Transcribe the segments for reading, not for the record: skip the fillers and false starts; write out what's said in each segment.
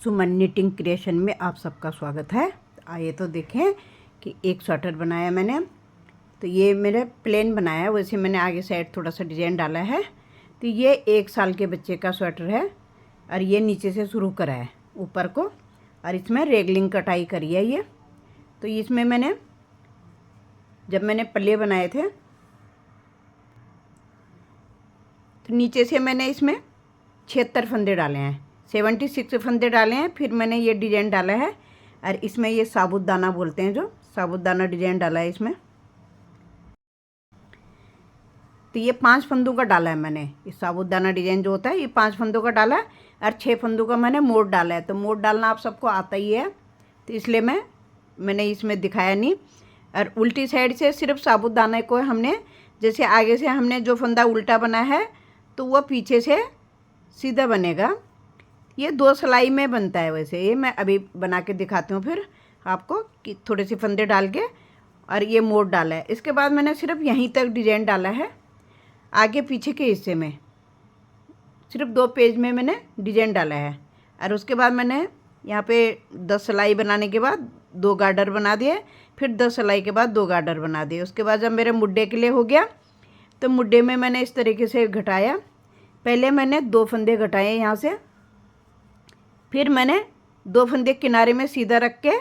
सुमन knitting creation में आप सबका स्वागत है। आइए तो देखें कि एक स्वेटर बनाया मैंने। तो ये मेरा प्लेन बनाया है, वैसे मैंने आगे साइड थोड़ा सा डिज़ाइन डाला है। तो ये 1 साल के बच्चे का स्वेटर है और ये नीचे से शुरू करा है ऊपर को, और इसमें रेगलिंग कटाई करी है ये। तो इसमें मैंने जब मैंने पल्ले बनाए थे तो नीचे से मैंने इसमें 76 फंदे डाले हैं, 76 फंदे डाले हैं। फिर मैंने ये डिज़ाइन डाला है और इसमें ये साबुदाना बोलते हैं, जो साबुदाना डिज़ाइन डाला है इसमें। तो ये 5 फंदों का डाला है मैंने। ये साबुदाना डिज़ाइन जो होता है ये 5 फंदों का डाला है और 6 फंदों का मैंने मोड़ डाला है। तो मोड़ डालना आप सबको आता ही है, तो इसलिए मैंने इसमें दिखाया नहीं। और उल्टी साइड से सिर्फ साबुदाना को हमने, जैसे आगे से हमने जो फंदा उल्टा बना है तो वह पीछे से सीधा बनेगा। ये 2 सिलाई में बनता है। वैसे ये मैं अभी बना के दिखाती हूँ फिर आपको कि थोड़े से फंदे डाल के, और ये मोड़ डाला है। इसके बाद मैंने सिर्फ यहीं तक डिज़ाइन डाला है, आगे पीछे के हिस्से में सिर्फ 2 पेज में मैंने डिज़ाइन डाला है। और उसके बाद मैंने यहाँ पे 10 सिलाई बनाने के बाद 2 गार्डर बना दिए, फिर 10 सिलाई के बाद 2 गार्डर बना दिए। उसके बाद जब मेरे मुड्डे के लिए हो गया तो मुड्डे में मैंने इस तरीके से घटाया। पहले मैंने 2 फंदे घटाए यहाँ से, फिर मैंने 2 फंदे किनारे में सीधा रख के,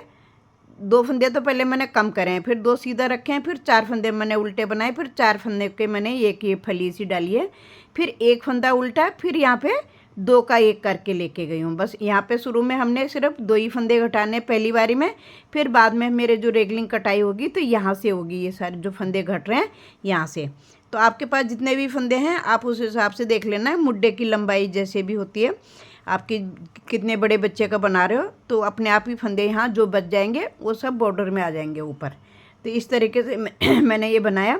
2 फंदे तो पहले मैंने कम करे हैं, फिर 2 सीधा रखे हैं, फिर 4 फंदे मैंने उल्टे बनाए, फिर 4 फंदे के मैंने एक ये फली सी डाली है, फिर 1 फंदा उल्टा, फिर यहाँ पे 2 का 1 करके लेके गई हूँ। बस यहाँ पे शुरू में हमने सिर्फ 2 ही फंदे घटाने पहली बारी में, फिर बाद में मेरे जो रेगलिंग कटाई होगी तो यहाँ से होगी, ये सारे जो फंदे घट रहे हैं यहाँ से। तो आपके पास जितने भी फंदे हैं आप उस हिसाब से देख लेना है, मुड्डे की लंबाई जैसे भी होती है, आपकी कितने बड़े बच्चे का बना रहे हो तो अपने आप ही फंदे यहाँ जो बच जाएंगे वो सब बॉर्डर में आ जाएंगे ऊपर। तो इस तरीके से मैंने ये बनाया।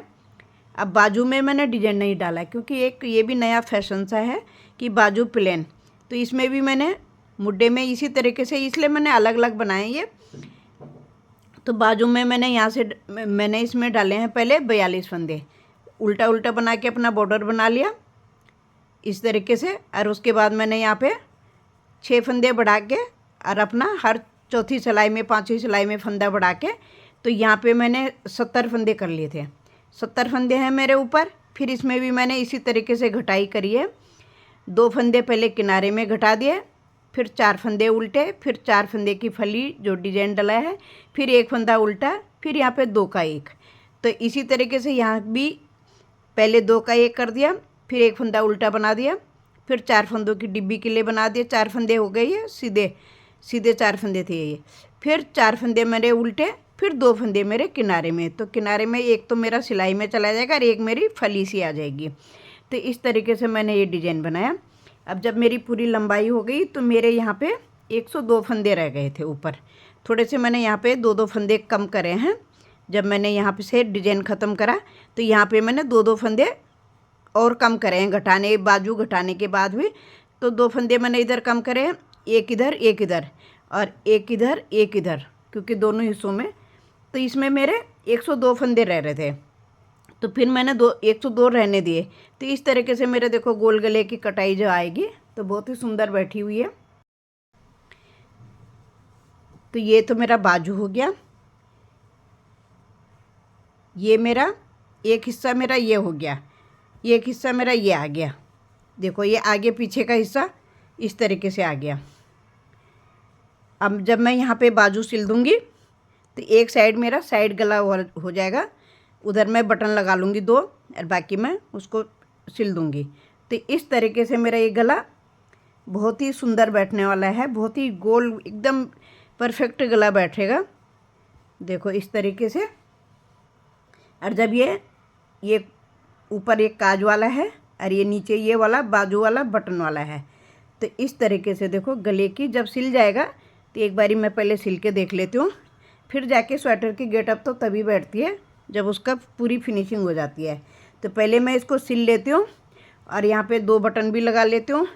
अब बाजू में मैंने डिजाइन नहीं डाला क्योंकि एक ये भी नया फैशन सा है कि बाजू प्लेन, तो इसमें भी मैंने मुड्डे में इसी तरीके से, इसलिए मैंने अलग अलग बनाए ये। तो बाजू में मैंने यहाँ से मैंने इसमें डाले हैं पहले 42 फंदे, उल्टा उल्टा बना के अपना बॉर्डर बना लिया इस तरीके से। और उसके बाद मैंने यहाँ पे 6 फंदे बढ़ा के और अपना हर चौथी सिलाई में 5वीं सिलाई में फंदा बढ़ा के, तो यहाँ पे मैंने 70 फंदे कर लिए थे। 70 फंदे हैं मेरे ऊपर। फिर इसमें भी मैंने इसी तरीके से घटाई करी है। 2 फंदे पहले किनारे में घटा दिए, फिर 4 फंदे उल्टे, फिर 4 फंदे की फली जो डिजाइन डला है, फिर 1 फंदा उल्टा, फिर यहाँ पे 2 का 1। तो इसी तरीके से यहाँ भी पहले 2 का 1 कर दिया, फिर 1 फंदा उल्टा बना दिया, फिर 4 फंदों की डिब्बी के लिए बना दिए। 4 फंदे हो गए, ये सीधे 4 फंदे थे ये। फिर 4 फंदे मेरे उल्टे, फिर 2 फंदे मेरे किनारे में। तो किनारे में एक तो मेरा सिलाई में चला जाएगा और एक मेरी फली सी आ जाएगी। तो इस तरीके से मैंने ये डिज़ाइन बनाया। अब जब मेरी पूरी लंबाई हो गई तो मेरे यहाँ पे 102 फंदे रह गए थे ऊपर। थोड़े से मैंने यहाँ पे 2-2 फंदे कम करे हैं। जब मैंने यहाँ पे से डिज़ाइन ख़त्म करा तो यहाँ पे मैंने 2-2 फंदे और कम करे हैं, घटाने बाजू घटाने के बाद भी। तो 2 फंदे मैंने इधर कम करे हैं, एक इधर और एक इधर, क्योंकि दोनों हिस्सों में। तो इसमें मेरे 102 फंदे रह रहे थे, तो फिर मैंने 102 रहने दिए। तो इस तरीके से मेरे देखो गोल गले की कटाई जो आएगी तो बहुत ही सुंदर बैठी हुई है। तो ये तो मेरा बाजू हो गया। ये मेरा एक हिस्सा मेरा ये हो गया, ये एक हिस्सा मेरा ये आ गया। देखो ये आगे पीछे का हिस्सा इस तरीके से आ गया। अब जब मैं यहाँ पे बाजू सिल दूँगी तो एक साइड मेरा साइड गला हो जाएगा, उधर मैं बटन लगा लूँगी 2 और बाकी मैं उसको सिल दूँगी। तो इस तरीके से मेरा ये गला बहुत ही सुंदर बैठने वाला है, बहुत ही गोल एकदम परफेक्ट गला बैठेगा। देखो इस तरीके से। और जब ये ऊपर एक काज वाला है और ये नीचे ये वाला बाजू वाला बटन वाला है, तो इस तरीके से देखो गले की जब सिल जाएगा तो एक बारी मैं पहले सिल के देख लेती हूँ, फिर जाके स्वेटर की गेटअप तो तभी बैठती है जब उसका पूरी फिनिशिंग हो जाती है। तो पहले मैं इसको सिल लेती हूँ और यहाँ पे 2 बटन भी लगा लेती हूँ,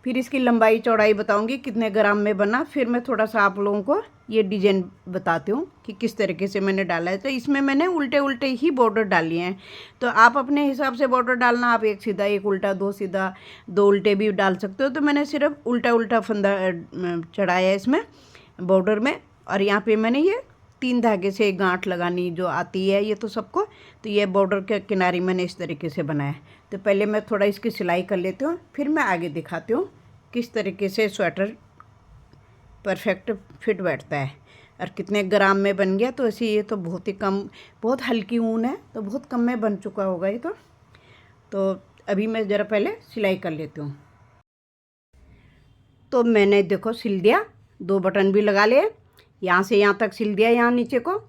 फिर इसकी लंबाई चौड़ाई बताऊंगी कितने ग्राम में बना, फिर मैं थोड़ा सा आप लोगों को ये डिजाइन बताती हूँ कि किस तरीके से मैंने डाला है। तो इसमें मैंने उल्टे उल्टे ही बॉर्डर डाली हैं, तो आप अपने हिसाब से बॉर्डर डालना, आप एक सीधा एक उल्टा, दो सीधा दो उल्टे भी डाल सकते हो। तो मैंने सिर्फ उल्टा उल्टा फंदा चढ़ाया है इसमें बॉर्डर में। और यहाँ पे मैंने ये 3 धागे से गांठ लगानी जो आती है ये तो सबको, तो ये बॉर्डर के किनारे मैंने इस तरीके से बनाया। तो पहले मैं थोड़ा इसकी सिलाई कर लेती हूँ, फिर मैं आगे दिखाती हूँ किस तरीके से स्वेटर परफेक्ट फिट बैठता है और कितने ग्राम में बन गया। तो ऐसे ये तो बहुत ही कम, बहुत हल्की ऊन है तो बहुत कम में बन चुका होगा ये तो अभी मैं ज़रा पहले सिलाई कर लेती हूँ। तो मैंने देखो सिल दिया, 2 बटन भी लगा लिए, यहाँ से यहाँ तक सिल दिया, यहाँ नीचे को।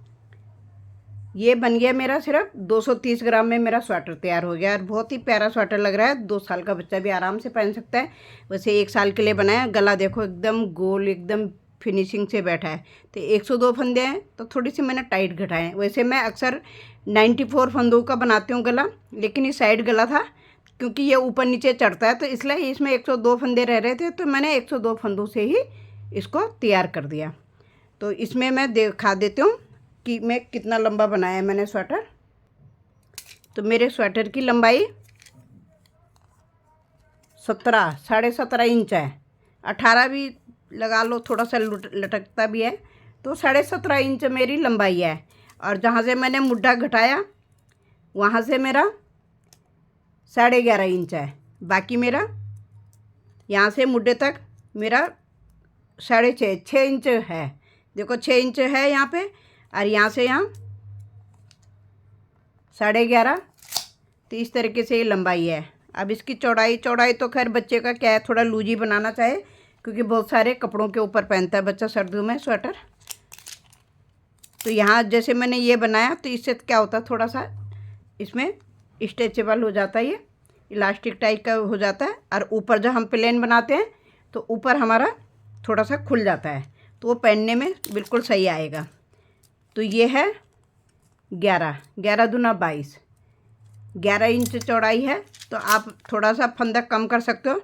ये बन गया मेरा सिर्फ 230 ग्राम में मेरा स्वेटर तैयार हो गया और बहुत ही प्यारा स्वेटर लग रहा है। 2 साल का बच्चा भी आराम से पहन सकता है। वैसे 1 साल के लिए बनाया। गला देखो एकदम गोल, एकदम फिनिशिंग से बैठा है। तो 102 फंदे हैं तो थोड़ी सी मैंने टाइट घटाए हैं। वैसे मैं अक्सर 94 फंदों का बनाती हूँ गला, लेकिन ये साइड गला था क्योंकि ये ऊपर नीचे चढ़ता है तो इसलिए इसमें 102 फंदे रह रहे थे, तो मैंने 102 फंदों से ही इसको तैयार कर दिया। तो इसमें मैं दिखा देती हूँ कि मैं कितना लंबा बनाया है मैंने स्वेटर। तो मेरे स्वेटर की लंबाई 17.5 इंच है। 18 भी लगा लो, थोड़ा सा लटकता भी है। तो 17.5 इंच मेरी लंबाई है। और जहाँ से मैंने मुड्ढा घटाया वहाँ से मेरा 11.5 इंच है। बाकी मेरा यहाँ से मुड्ढे तक मेरा 6.5 इंच है। देखो 6 इंच है यहाँ पे, और यहाँ से यहाँ 11.5। तो इस तरीके से ये लंबाई है। अब इसकी चौड़ाई तो खैर बच्चे का क्या है, थोड़ा लूज ही बनाना चाहे क्योंकि बहुत सारे कपड़ों के ऊपर पहनता है बच्चा सर्दियों में स्वेटर। तो यहाँ जैसे मैंने ये बनाया तो इससे क्या होता है, थोड़ा सा इसमें स्ट्रेचेबल हो जाता है, ये इलास्टिक टाइप का हो जाता है। और ऊपर जब हम प्लेन बनाते हैं तो ऊपर हमारा थोड़ा सा खुल जाता है, तो वो पहनने में बिल्कुल सही आएगा। तो ये है 11 दूना 22, 11 इंच चौड़ाई है। तो आप थोड़ा सा फंदा कम कर सकते हो।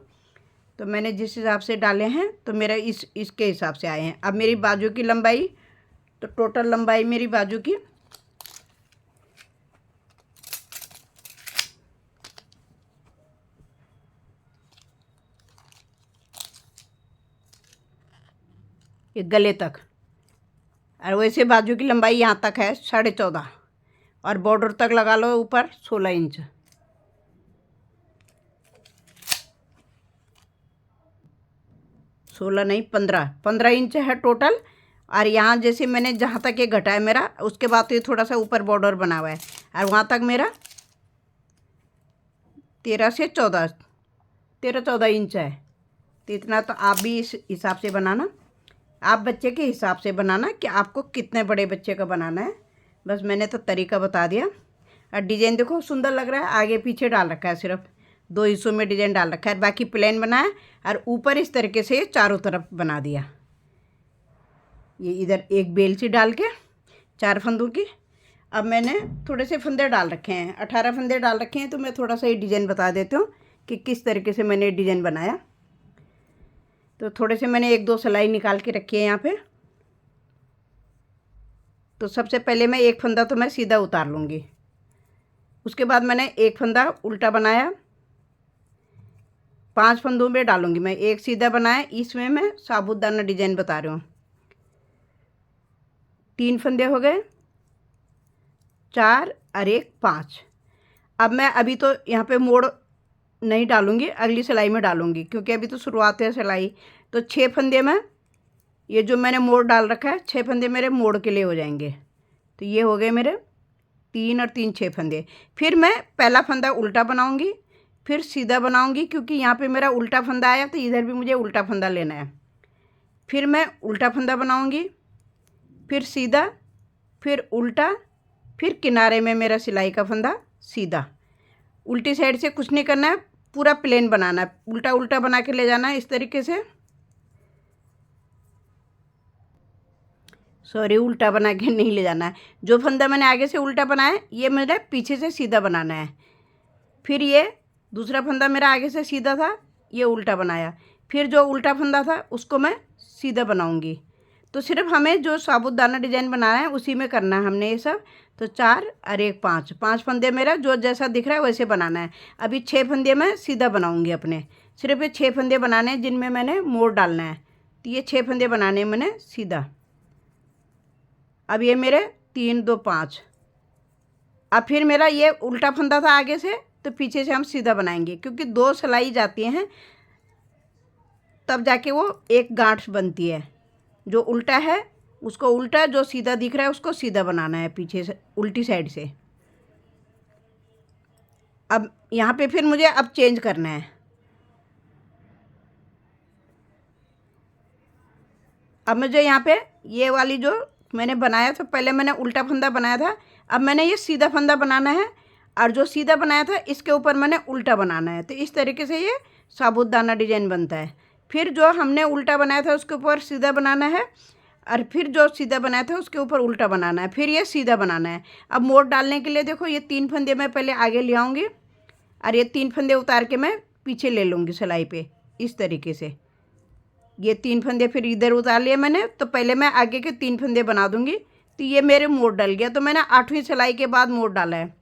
तो मैंने जिस हिसाब से डाले हैं तो मेरा इसके हिसाब से आए हैं। अब मेरी बाजू की लंबाई, तो टोटल लंबाई मेरी बाजू की 1 गले तक, और वैसे बाजू की लंबाई यहाँ तक है 14.5, और बॉर्डर तक लगा लो ऊपर 16 इंच। सोलह नहीं 15 इंच है टोटल। और यहाँ जैसे मैंने जहाँ तक ये घटा है मेरा, उसके बाद तो ये थोड़ा सा ऊपर बॉर्डर बना हुआ है, और वहाँ तक मेरा 13-14 इंच है। तो इतना तो आप भी इस हिसाब से बनाना, आप बच्चे के हिसाब से बनाना कि आपको कितने बड़े बच्चे का बनाना है। बस मैंने तो तरीका बता दिया। और डिज़ाइन देखो सुंदर लग रहा है, आगे पीछे डाल रखा है, सिर्फ 2 हिस्सों में डिज़ाइन डाल रखा है, बाकी प्लेन बनाया और ऊपर इस तरीके से चारों तरफ बना दिया। ये इधर एक बेल सी डाल के 4 फंदों की। अब मैंने थोड़े से फंदे डाल रखे हैं, 18 फंदे डाल रखे हैं। तो मैं थोड़ा सा ये डिज़ाइन बता देती हूँ कि किस तरीके से मैंने डिज़ाइन बनाया। तो थोड़े से मैंने 1-2 सिलाई निकाल के रखी है यहाँ पे। तो सबसे पहले मैं एक फंदा तो मैं सीधा उतार लूँगी, उसके बाद मैंने एक फंदा उल्टा बनाया, 5 फंदों में डालूँगी मैं, एक सीधा बनाया। इसमें मैं साबूदाना डिज़ाइन बता रही हूँ। 3 फंदे हो गए, 4 और 1 5। अब मैं अभी तो यहाँ पे मोड़ नहीं डालूँगी, अगली सिलाई में डालूँगी क्योंकि अभी तो शुरुआत है सिलाई। तो 6 फंदे में ये जो मैंने मोड़ डाल रखा है, 6 फंदे मेरे मोड़ के लिए हो जाएंगे। तो ये हो गए मेरे 3 और 3 6 फंदे। फिर मैं पहला फंदा उल्टा बनाऊँगी, फिर सीधा बनाऊँगी क्योंकि यहाँ पे मेरा उल्टा फंदा आया तो इधर भी मुझे उल्टा फंदा लेना है। फिर मैं उल्टा फंदा बनाऊँगी, फिर सीधा, फिर उल्टा, फिर किनारे में मेरा सिलाई का फंदा सीधा। उल्टी साइड से कुछ नहीं करना है, पूरा प्लेन बनाना है, उल्टा उल्टा बना के ले जाना है इस तरीके से। सॉरी, उल्टा बना के नहीं ले जाना है। जो फंदा मैंने आगे से उल्टा बनाया ये मेरा पीछे से सीधा बनाना है। फिर ये दूसरा फंदा मेरा आगे से सीधा था, ये उल्टा बनाया। फिर जो उल्टा फंदा था उसको मैं सीधा बनाऊंगी। तो सिर्फ हमें जो साबूदाना डिजाइन बनाना है उसी में करना है हमने ये सब। तो 4 और 1 5, 5 फंदे मेरा जो जैसा दिख रहा है वैसे बनाना है। अभी 6 फंदे मैं सीधा बनाऊंगी अपने, सिर्फ ये 6 फंदे बनाने हैं जिनमें मैंने मोड़ डालना है। तो ये 6 फंदे बनाने हैं मैंने सीधा। अब ये मेरे 3 2 5। अब फिर मेरा ये उल्टा फंदा था आगे से, तो पीछे से हम सीधा बनाएंगे, क्योंकि 2 सिलाई जाती हैं तब जाके वो एक गांठ बनती है। जो उल्टा है उसको उल्टा, जो सीधा दिख रहा है उसको सीधा बनाना है पीछे से, उल्टी साइड से। अब यहाँ पे फिर मुझे अब चेंज करना है। अब मुझे यहाँ पे ये वाली जो मैंने बनाया था, पहले मैंने उल्टा फंदा बनाया था, अब मैंने ये सीधा फंदा बनाना है, और जो सीधा बनाया था इसके ऊपर मैंने उल्टा बनाना है। तो इस तरीके से ये साबूदाना डिजाइन बनता है। फिर जो हमने उल्टा बनाया था उसके ऊपर सीधा बनाना है, और फिर जो सीधा बनाया था उसके ऊपर उल्टा बनाना है, फिर ये सीधा बनाना है। अब मोड़ डालने के लिए देखो, ये 3 फंदे मैं पहले आगे ले आऊँगी, और ये 3 फंदे उतार के मैं पीछे ले लूँगी सिलाई पे, इस तरीके से। ये 3 फंदे फिर इधर उतार लिए मैंने, तो पहले मैं आगे के 3 फंदे बना दूँगी। तो ये मेरे मोड़ डल गया, तो मैंने 8वीं सिलाई के बाद मोड़ डाला है।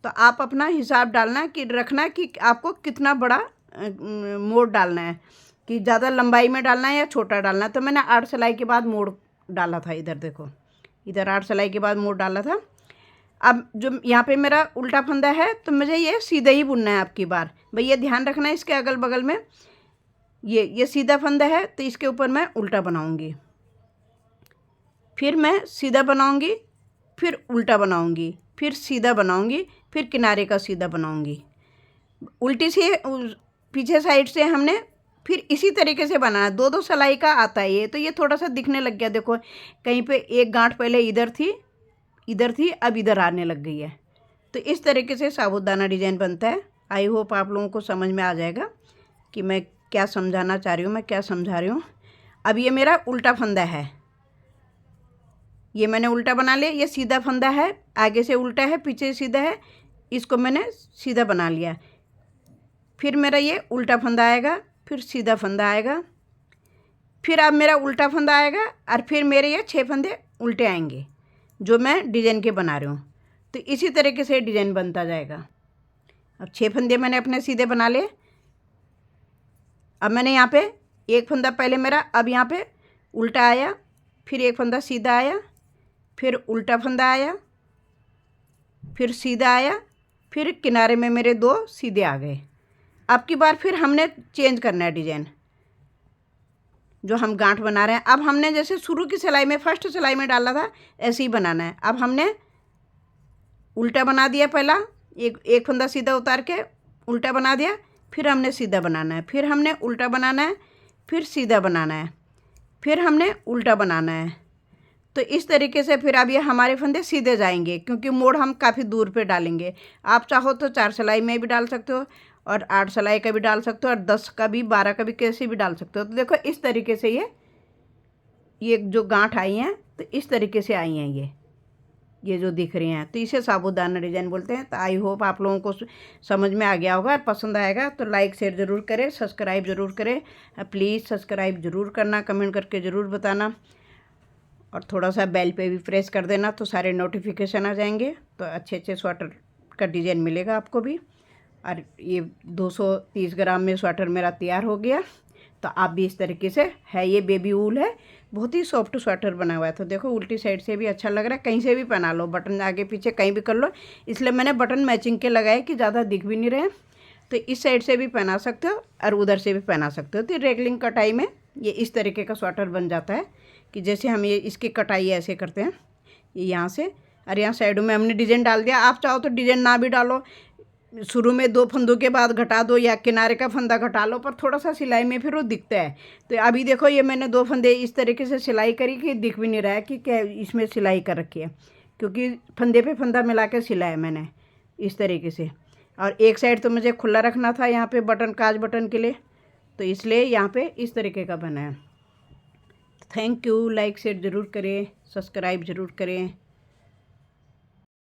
तो आप अपना हिसाब डालना कि रखना कि आपको कितना बड़ा मोड़ डालना है, कि ज़्यादा लंबाई में डालना है या छोटा डालना है। तो मैंने 8 सिलाई के बाद मोड़ डाला था, इधर देखो, इधर 8 सिलाई के बाद मोड़ डाला था। अब जो यहाँ पे मेरा उल्टा फंदा है, तो मुझे ये सीधा ही बुनना है आपकी बार। भाई ये ध्यान रखना है, इसके अगल बगल में ये सीधा फंदा है, तो इसके ऊपर मैं उल्टा बनाऊंगी, फिर मैं सीधा बनाऊंगी, फिर उल्टा बनाऊंगी, फिर सीधा बनाऊंगी, फिर किनारे का सीधा बनाऊंगी। उल्टी से पीछे साइड से हमने फिर इसी तरीके से बनाना। 2 सिलाई का आता है ये। तो ये थोड़ा सा दिखने लग गया, देखो कहीं पे एक गांठ पहले इधर थी, अब इधर आने लग गई है। तो इस तरीके से साबूदाना डिजाइन बनता है। आई होप आप लोगों को समझ में आ जाएगा कि मैं क्या समझाना चाह रही हूँ, मैं क्या समझा रही हूँ। अब ये मेरा उल्टा फंदा है, ये मैंने उल्टा बना लिया। ये सीधा फंदा है, आगे से उल्टा है, पीछे सीधा है, इसको मैंने सीधा बना लिया। फिर मेरा ये उल्टा फंदा आएगा, फिर सीधा फंदा आएगा, फिर अब मेरा उल्टा फंदा आएगा, और फिर मेरे ये 6 फंदे उल्टे आएंगे जो मैं डिजाइन के बना रही हूँ। तो इसी तरीके से डिजाइन बनता जाएगा। अब 6 फंदे मैंने अपने सीधे बना लिए। अब मैंने यहाँ पे एक फंदा पहले मेरा, अब यहाँ पे उल्टा आया, फिर एक फंदा सीधा आया, फिर उल्टा फंदा आया, फिर सीधा आया, फिर किनारे में मेरे 2 सीधे आ गए। अब की बार फिर हमने चेंज करना है डिजाइन, जो हम गांठ बना रहे हैं। अब हमने जैसे शुरू की सिलाई में, फर्स्ट सिलाई में डाला था, ऐसे ही बनाना है। अब हमने उल्टा बना दिया, पहला एक फंदा सीधा उतार के उल्टा बना दिया, फिर हमने सीधा बनाना है, फिर हमने उल्टा बनाना है, फिर सीधा बनाना है, फिर हमने उल्टा बनाना है। तो इस तरीके से फिर अब ये हमारे फंदे सीधे जाएंगे, क्योंकि मोड़ हम काफ़ी दूर पे डालेंगे। आप चाहो तो 4 सिलाई में भी डाल सकते हो, और 8 सिलाई का भी डाल सकते हो, और 10 का भी, 12 का भी, कैसे भी डाल सकते हो। तो देखो इस तरीके से ये जो गांठ आई हैं, तो इस तरीके से आई हैं ये जो दिख रही हैं, तो इसे साबूदाना डिजाइन बोलते हैं। तो आई होप आप लोगों को समझ में आ गया होगा, पसंद आएगा तो लाइक शेयर ज़रूर करें, सब्सक्राइब ज़रूर करें। प्लीज़ सब्सक्राइब ज़रूर करना, कमेंट करके ज़रूर बताना, और थोड़ा सा बेल पे भी प्रेस कर देना, तो सारे नोटिफिकेशन आ जाएंगे। तो अच्छे अच्छे स्वेटर का डिज़ाइन मिलेगा आपको भी। और ये 230 ग्राम में स्वेटर मेरा तैयार हो गया। तो आप भी इस तरीके से, है ये बेबी वूल है, बहुत ही सॉफ्ट स्वेटर बना हुआ है। तो देखो उल्टी साइड से भी अच्छा लग रहा है, कहीं से भी पहना लो, बटन आगे पीछे कहीं भी कर लो। इसलिए मैंने बटन मैचिंग के लगाए कि ज़्यादा दिख भी नहीं रहे। तो इस साइड से भी पहना सकते हो और उधर से भी पहना सकते हो। तो रेगलिंग कटाई में ये इस तरीके का स्वेटर बन जाता है, कि जैसे हम ये इसकी कटाई ऐसे करते हैं, ये यहाँ से, और यहाँ साइडों में हमने डिजाइन डाल दिया। आप चाहो तो डिजाइन ना भी डालो, शुरू में 2 फंदों के बाद घटा दो, या किनारे का फंदा घटा लो, पर थोड़ा सा सिलाई में फिर वो दिखता है। तो अभी देखो ये मैंने 2 फंदे इस तरीके से सिलाई करी कि दिख भी नहीं रहा है कि क्या इसमें सिलाई कर रखी है, क्योंकि फंदे पे फंदा मिला के सिलाया मैंने इस तरीके से। और एक साइड तो मुझे खुला रखना था यहाँ पे बटन, काज बटन के लिए, तो इसलिए यहाँ पे इस तरीके का बना है। थैंक यू, लाइक शेयर ज़रूर करें, सब्सक्राइब ज़रूर करें।